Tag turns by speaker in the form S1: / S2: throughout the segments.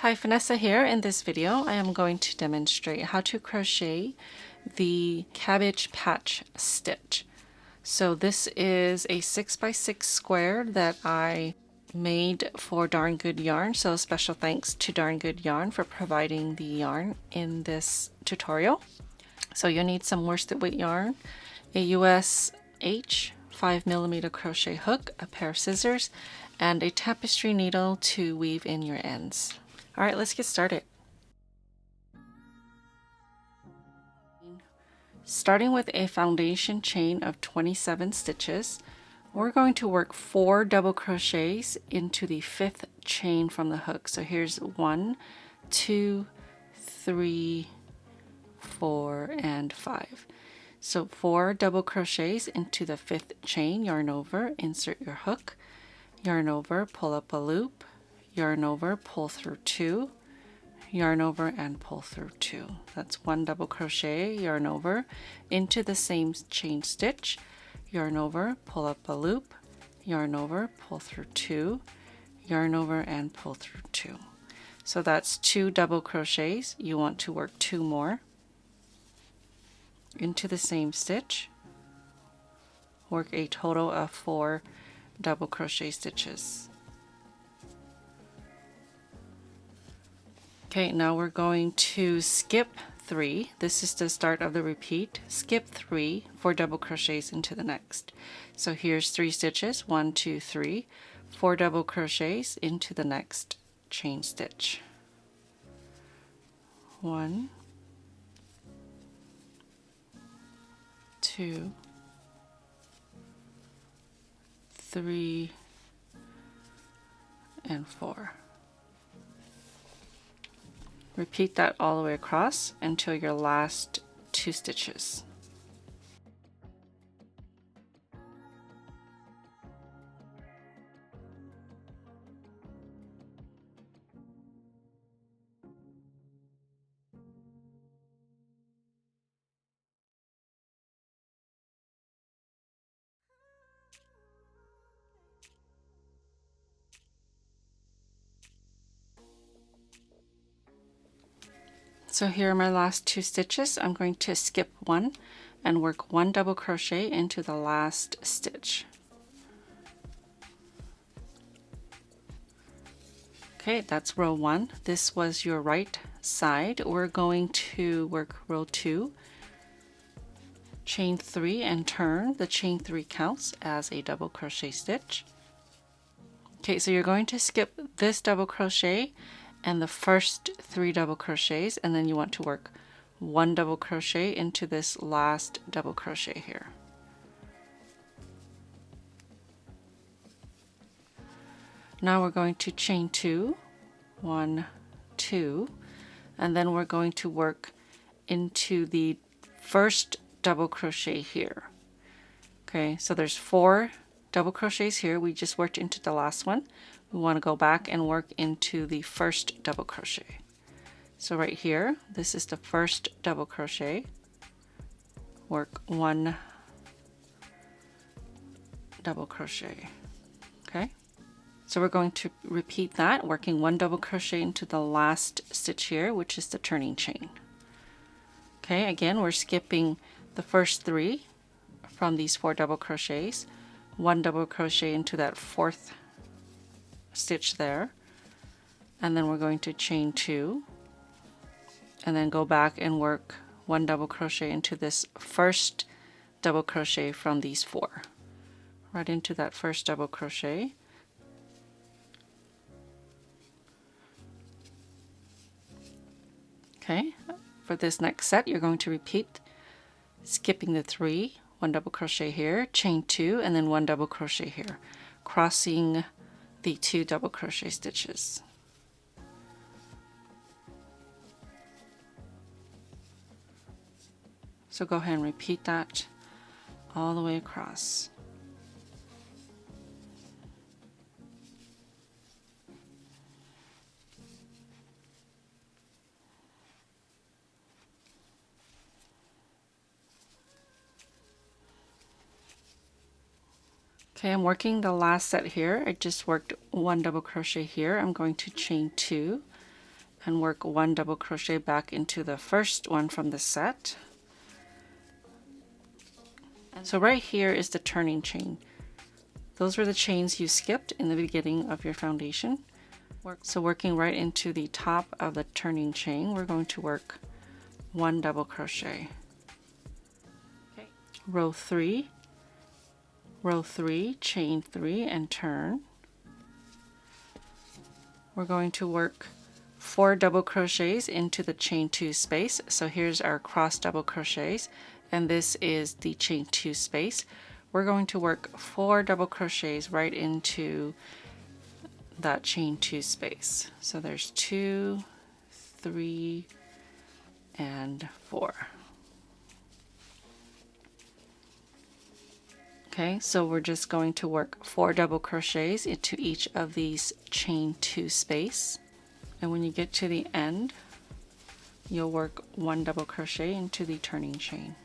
S1: Hi, Phanessa here. In this video, I am going to demonstrate how to crochet the cabbage patch stitch. So this is a 6x6 square that I made for Darn Good Yarn. So special thanks to Darn Good Yarn for providing the yarn in this tutorial. So you'll need some worsted weight yarn, a US H 5mm crochet hook, a pair of scissors, and a tapestry needle to weave in your ends. All right, let's get started. Starting with a foundation chain of 27 stitches, we're going to work 4 double crochets into the 5th chain from the hook. So here's 1, 2, 3, 4, and 5. So 4 double crochets into the 5th chain, yarn over, insert your hook, yarn over, pull up a loop, yarn over, pull through 2, yarn over, and pull through 2. That's 1 double crochet, yarn over, into the same chain stitch, yarn over, pull up a loop, yarn over, pull through 2, yarn over, and pull through 2. So that's 2 double crochets. You want to work 2 more into the same stitch. Work a total of 4 double crochet stitches. Okay, now we're going to skip 3. This is the start of the repeat. Skip 3 for double crochets into the next. So here's 3 stitches, 1, 2, 3, 4 double crochets into the next chain stitch. 1, 2, 3, and 4. Repeat that all the way across until your last 2 stitches. So here are my last 2 stitches. I'm going to skip 1 and work 1 double crochet into the last stitch. Okay, that's row 1. This was your right side. We're going to work row 2, chain 3, and turn. The chain 3 counts as a double crochet stitch. Okay, so you're going to skip this double crochet and the first 3 double crochets, and then you want to work 1 double crochet into this last double crochet here. Now we're going to chain 2, 1, 2, and then we're going to work into the first double crochet here. Okay, so there's 4 double crochets here. We just worked into the last one. We want to go back and work into the first double crochet. So right here, this is the first double crochet. Work 1 double crochet. Okay, so we're going to repeat that, working 1 double crochet into the last stitch here, which is the turning chain. Okay, again, we're skipping the first 3 from these 4 double crochets, 1 double crochet into that 4th stitch there, and then we're going to chain 2 and then go back and work 1 double crochet into this first double crochet from these 4, right into that first double crochet. Okay, for this next set you're going to repeat, skipping the 3, 1 double crochet here, chain 2, and then 1 double crochet here, crossing the 2 double crochet stitches. So go ahead and repeat that all the way across. Okay, I'm working the last set here. I just worked 1 double crochet here. I'm going to chain 2 and work 1 double crochet back into the first one from the set. So right here is the turning chain. Those were the chains you skipped in the beginning of your foundation. So working right into the top of the turning chain, we're going to work 1 double crochet. Okay. Row 3, chain 3 and turn. We're going to work 4 double crochets into the chain 2 space. So here's our cross double crochets, and this is the chain 2 space. We're going to work 4 double crochets right into that chain 2 space. So there's 2, 3, and 4. Okay, so we're just going to work 4 double crochets into each of these chain 2 space. And when you get to the end, you'll work 1 double crochet into the turning chain.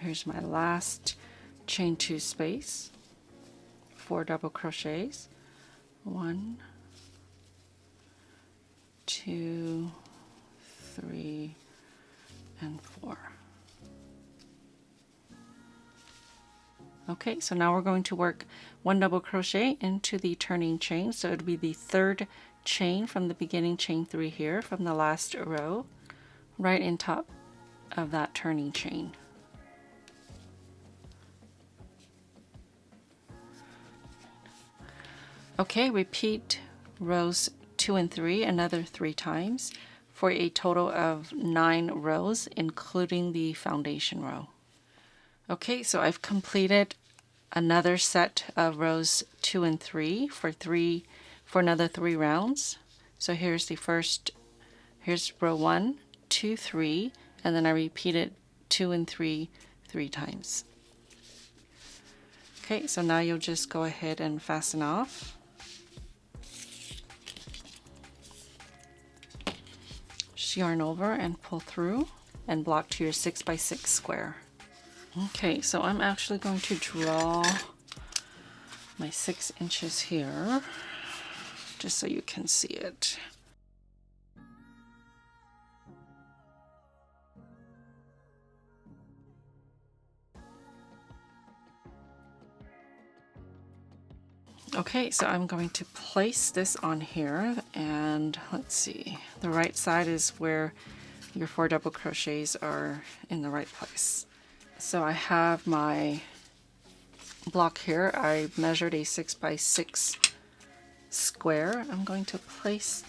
S1: Here's my last chain 2 space, 4 double crochets, 1, 2, 3, and 4. Okay, so now we're going to work 1 double crochet into the turning chain, so it would be the 3rd chain from the beginning chain 3 here from the last row, right in top of that turning chain. Okay, repeat rows 2 and 3 another 3 times for a total of 9 rows, including the foundation row. Okay, so I've completed another set of rows 2 and 3 for another 3 rounds. So here's the first, here's row 1, 2, 3, and then I repeated 2 and 3 times. Okay, so now you'll just go ahead and fasten off. Just yarn over and pull through and block to your 6x6 square. Okay, so I'm actually going to draw my 6 inches here, just so you can see it. Okay, so I'm going to place this on here, and let's see, the right side is where your 4 double crochets are in the right place. So I have my block here. I measured a 6x6 square. I'm going to place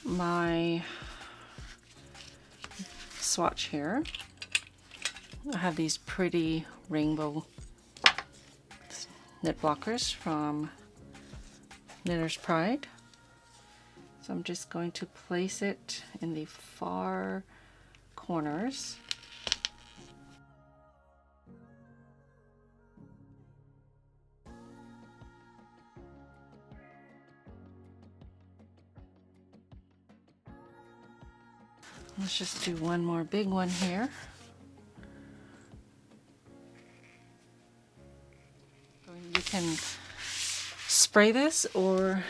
S1: my swatch here. I have these pretty rainbow knit blockers from Knitter's Pride. So I'm just going to place it in the far corners. Let's just do one more big one here. You can spray this, or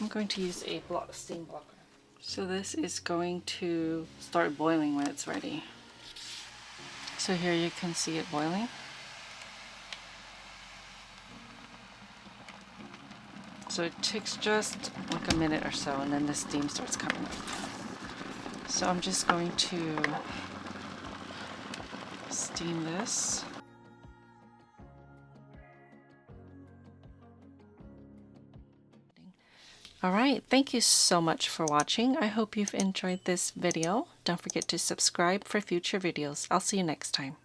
S1: I'm going to use a steam blocker. So this is going to start boiling when it's ready. So here you can see it boiling. So it takes just like a minute or so, and then the steam starts coming up. So I'm just going to steam this. Alright, thank you so much for watching. I hope you've enjoyed this video. Don't forget to subscribe for future videos. I'll see you next time.